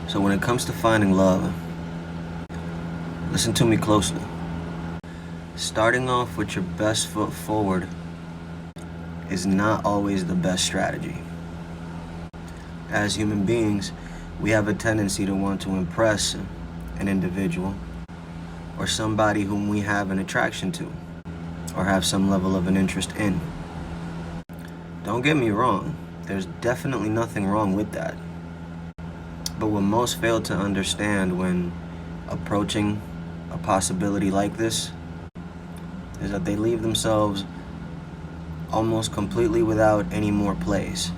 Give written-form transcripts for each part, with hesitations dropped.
So when it comes to finding love, listen to me closely. Starting off with your best foot forward is not always the best strategy. As human beings, we have a tendency to want to impress an individual or somebody whom we have an attraction to or have some level of an interest in. Don't get me wrong, there's definitely nothing wrong with that. But what most fail to understand when approaching a possibility like this is that they leave themselves almost completely without any more plays.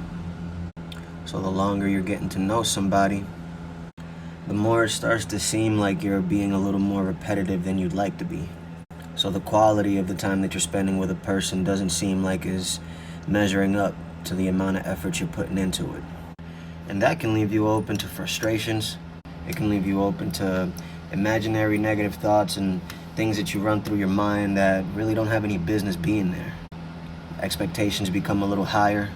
So the longer you're getting to know somebody, the more it starts to seem like you're being a little more repetitive than you'd like to be. So the quality of the time that you're spending with a person doesn't seem like is measuring up to the amount of effort you're putting into it. And that can leave you open to frustrations. It can leave you open to imaginary negative thoughts and things that you run through your mind that really don't have any business being there. Expectations become a little higher.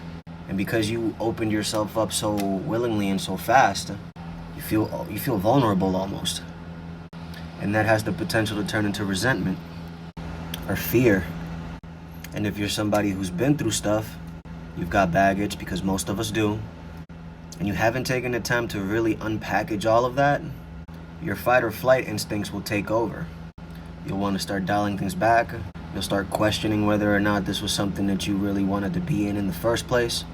And because you opened yourself up so willingly and so fast, you feel vulnerable almost. And that has the potential to turn into resentment or fear. And if you're somebody who's been through stuff, you've got baggage, because most of us do, and you haven't taken the time to really unpackage all of that, your fight or flight instincts will take over. You'll want to start dialing things back. You'll start questioning whether or not this was something that you really wanted to be in the first place.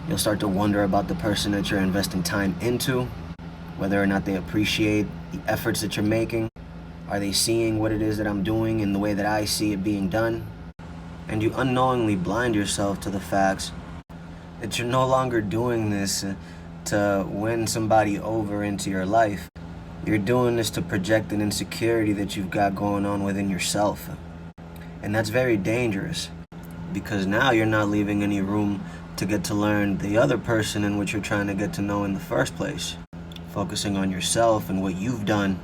You'll start to wonder about the person that you're investing time into, whether or not they appreciate the efforts that you're making. Are they seeing what it is that I'm doing in the way that I see it being done? And you unknowingly blind yourself to the facts that you're no longer doing this to win somebody over into your life. You're doing this to project an insecurity that you've got going on within yourself. And that's very dangerous, because now you're not leaving any room to get to learn the other person in which you're trying to get to know in the first place. Focusing on yourself and what you've done,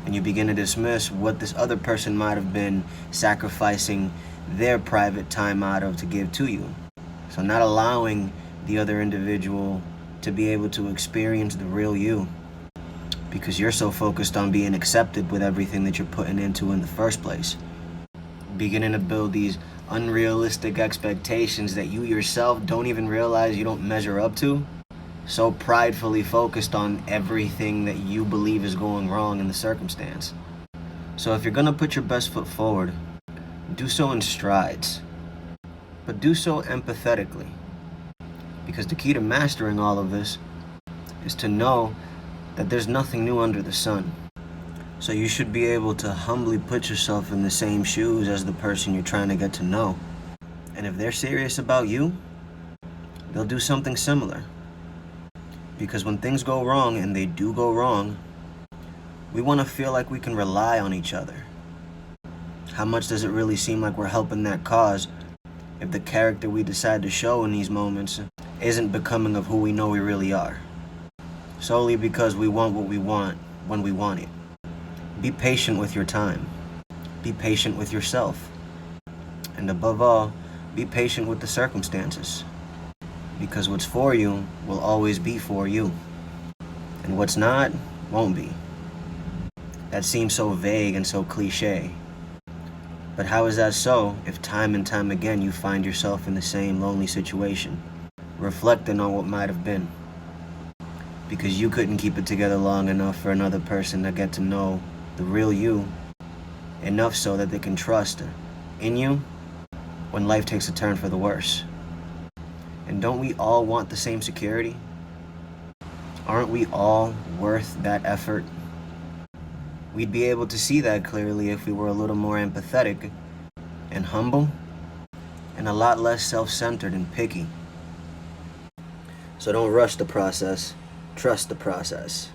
and you begin to dismiss what this other person might have been sacrificing their private time out of to give to you. So not allowing the other individual to be able to experience the real you, because you're so focused on being accepted with everything that you're putting into in the first place. Beginning to build these unrealistic expectations that you yourself don't even realize you don't measure up to. So pridefully focused on everything that you believe is going wrong in the circumstance. So if you're gonna put your best foot forward, do so in strides, but do so empathetically. Because the key to mastering all of this is to know that there's nothing new under the sun. So you should be able to humbly put yourself in the same shoes as the person you're trying to get to know. And if they're serious about you, they'll do something similar. Because when things go wrong, and they do go wrong, we want to feel like we can rely on each other. How much does it really seem like we're helping that cause if the character we decide to show in these moments isn't becoming of who we know we really are? Solely because we want what we want when we want it. Be patient with your time. Be patient with yourself. And above all, be patient with the circumstances. Because what's for you will always be for you. And what's not, won't be. That seems so vague and so cliche. But how is that so if time and time again you find yourself in the same lonely situation, reflecting on what might have been? Because you couldn't keep it together long enough for another person to get to know the real you, enough so that they can trust in you when life takes a turn for the worse. And don't we all want the same security? Aren't we all worth that effort? We'd be able to see that clearly if we were a little more empathetic and humble and a lot less self-centered and picky. So don't rush the process. Trust the process.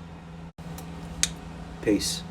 Peace.